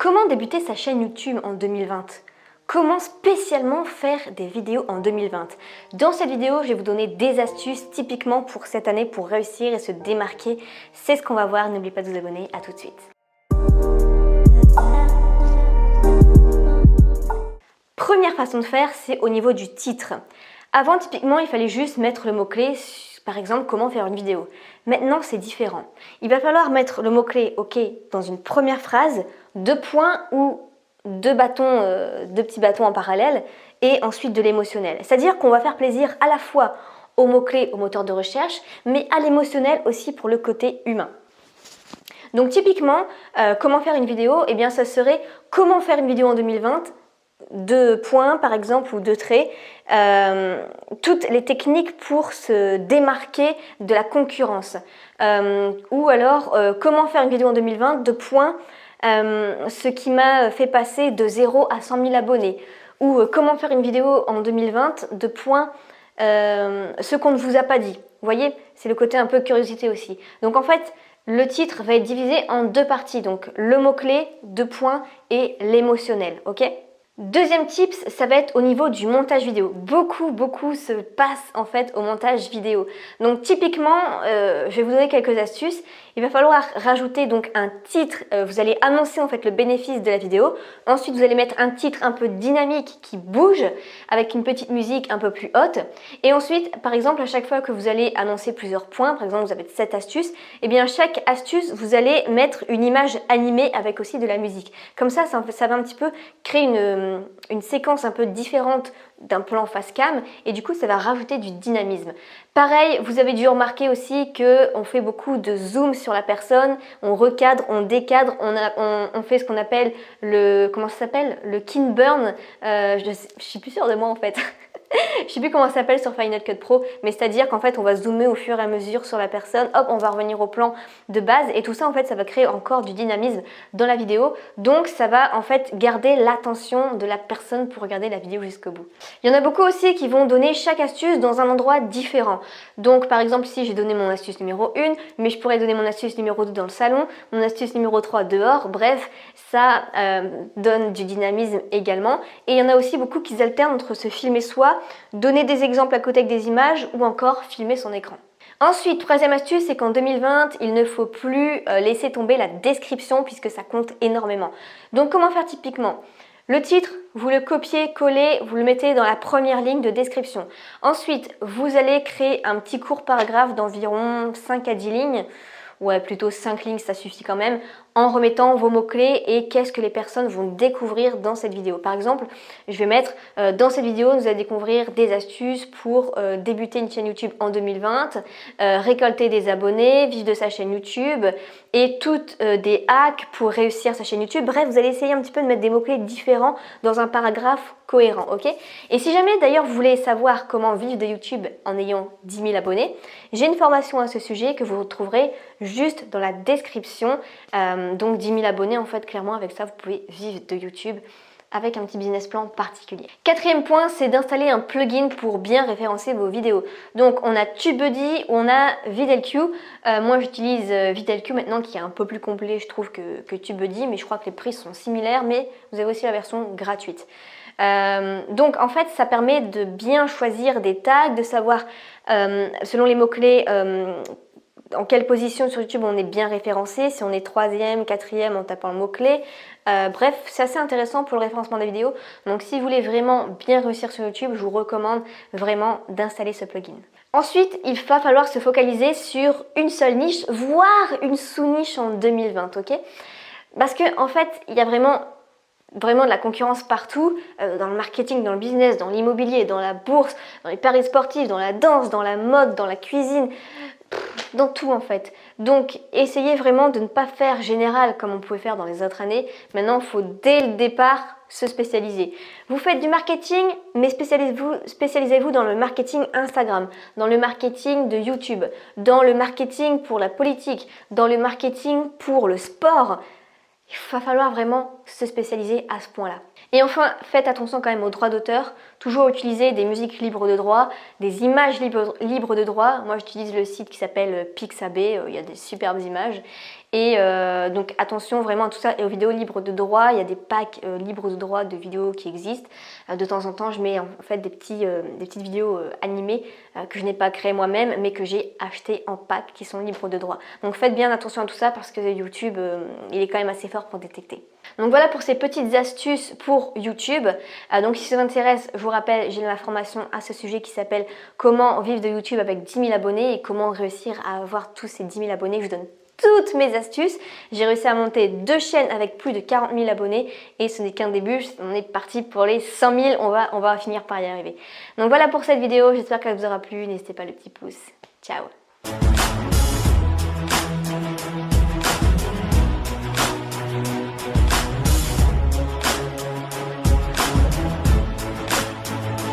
Comment débuter sa chaîne YouTube en 2020? Comment spécialement faire des vidéos en 2020? Dans cette vidéo, je vais vous donner des astuces typiquement pour cette année pour réussir et se démarquer. C'est ce qu'on va voir, n'oubliez pas de vous abonner, à tout de suite. Première façon de faire, c'est au niveau du titre. Avant, typiquement, il fallait juste mettre le mot-clé, par exemple, comment faire une vidéo. Maintenant, c'est différent. Il va falloir mettre le mot-clé, OK, dans une première phrase, deux points ou deux petits bâtons en parallèle, et ensuite de l'émotionnel. C'est-à-dire qu'on va faire plaisir à la fois au mot-clé, au moteur de recherche, mais à l'émotionnel aussi pour le côté humain. Donc typiquement, comment faire une vidéo? Eh bien, ça serait comment faire une vidéo en 2020, deux points par exemple ou deux traits, toutes les techniques pour se démarquer de la concurrence. Ou alors, comment faire une vidéo en 2020, deux points, ce qui m'a fait passer de 0 à 100 000 abonnés. Ou comment faire une vidéo en 2020, deux points, ce qu'on ne vous a pas dit. Vous voyez, c'est le côté un peu curiosité aussi. Donc en fait, le titre va être divisé en deux parties. Donc le mot-clé, deux points et l'émotionnel, ok ? Deuxième tips, ça va être au niveau du montage vidéo. Beaucoup se passe en fait au montage vidéo. Donc typiquement, je vais vous donner quelques astuces. Il va falloir rajouter donc un titre. Vous allez annoncer en fait le bénéfice de la vidéo. Ensuite, vous allez mettre un titre un peu dynamique qui bouge avec une petite musique un peu plus haute. Et ensuite, par exemple, à chaque fois que vous allez annoncer plusieurs points, par exemple, vous avez 7 astuces, et bien chaque astuce, vous allez mettre une image animée avec aussi de la musique. Comme ça va un petit peu créer une séquence un peu différente d'un plan face cam et du coup ça va rajouter du dynamisme. Pareil, vous avez dû remarquer aussi qu'on fait beaucoup de zoom sur la personne, on recadre, on décadre, on fait ce qu'on appelle le kin burn, je suis plus sûre de moi en fait. Je sais plus comment ça s'appelle sur Final Cut Pro, mais c'est-à-dire qu'en fait on va zoomer au fur et à mesure sur la personne, hop, on va revenir au plan de base et tout ça en fait ça va créer encore du dynamisme dans la vidéo, donc ça va en fait garder l'attention de la personne pour regarder la vidéo jusqu'au bout. Il y en a beaucoup aussi qui vont donner chaque astuce dans un endroit différent. Donc par exemple ici j'ai donné mon astuce numéro 1, mais je pourrais donner mon astuce numéro 2 dans le salon, mon astuce numéro 3 dehors, bref, ça donne du dynamisme également. Et il y en a aussi beaucoup qui alternent entre se filmer soi, donner des exemples à côté avec des images ou encore filmer son écran. Ensuite, troisième astuce, c'est qu'en 2020, il ne faut plus laisser tomber la description puisque ça compte énormément. Donc comment faire typiquement ? Le titre, vous le copiez, collez, vous le mettez dans la première ligne de description. Ensuite, vous allez créer un petit court paragraphe d'environ 5 à 10 lignes. Ouais, plutôt 5 lignes, ça suffit quand même, en remettant vos mots-clés et qu'est-ce que les personnes vont découvrir dans cette vidéo. Par exemple, je vais mettre dans cette vidéo, vous allez découvrir des astuces pour débuter une chaîne YouTube en 2020, récolter des abonnés, vivre de sa chaîne YouTube et toutes des hacks pour réussir sa chaîne YouTube. Bref, vous allez essayer un petit peu de mettre des mots-clés différents dans un paragraphe cohérent, ok? Et si jamais d'ailleurs vous voulez savoir comment vivre de YouTube en ayant 10 000 abonnés, j'ai une formation à ce sujet que vous retrouverez juste dans la description. Donc 10 000 abonnés, en fait, clairement, avec ça, vous pouvez vivre de YouTube avec un petit business plan particulier. Quatrième point, c'est d'installer un plugin pour bien référencer vos vidéos. Donc on a TubeBuddy, on a Videlq. Moi j'utilise Videlq maintenant qui est un peu plus complet je trouve que TubeBuddy, mais je crois que les prix sont similaires, mais vous avez aussi la version gratuite. Donc en fait ça permet de bien choisir des tags, de savoir selon les mots-clés en quelle position sur YouTube on est bien référencé, si on est 3e, 4e en tapant le mot-clé. Bref, c'est assez intéressant pour le référencement des vidéos. Donc si vous voulez vraiment bien réussir sur YouTube, je vous recommande vraiment d'installer ce plugin. Ensuite, il va falloir se focaliser sur une seule niche, voire une sous-niche en 2020, ok ? Parce que en fait, il y a vraiment de la concurrence partout, dans le marketing, dans le business, dans l'immobilier, dans la bourse, dans les paris sportifs, dans la danse, dans la mode, dans la cuisine, dans tout en fait. Donc essayez vraiment de ne pas faire général comme on pouvait faire dans les autres années. Maintenant, il faut dès le départ se spécialiser. Vous faites du marketing, mais spécialisez-vous dans le marketing Instagram, dans le marketing de YouTube, dans le marketing pour la politique, dans le marketing pour le sport. Il va falloir vraiment se spécialiser à ce point-là. Et enfin, faites attention quand même aux droits d'auteur. Toujours utiliser des musiques libres de droit, des images libres de droit. Moi, j'utilise le site qui s'appelle Pixabay. Il y a des superbes images. Et donc attention vraiment à tout ça et aux vidéos libres de droit. Il y a des packs libres de droit de vidéos qui existent. De temps en temps, je mets en fait des petites vidéos animées que je n'ai pas créées moi-même, mais que j'ai achetées en pack qui sont libres de droit. Donc faites bien attention à tout ça parce que YouTube, il est quand même assez fort pour détecter. Donc voilà pour ces petites astuces pour YouTube. Donc si ça vous intéresse, je vous rappelle, j'ai ma formation à ce sujet qui s'appelle Comment vivre de YouTube avec 10 000 abonnés et comment réussir à avoir tous ces 10 000 abonnés. Je donne toutes mes astuces. J'ai réussi à monter 2 chaînes avec plus de 40 000 abonnés et ce n'est qu'un début. On est parti pour les 100 000. On va finir par y arriver. Donc voilà pour cette vidéo. J'espère qu'elle vous aura plu. N'hésitez pas le petit pouce. Ciao!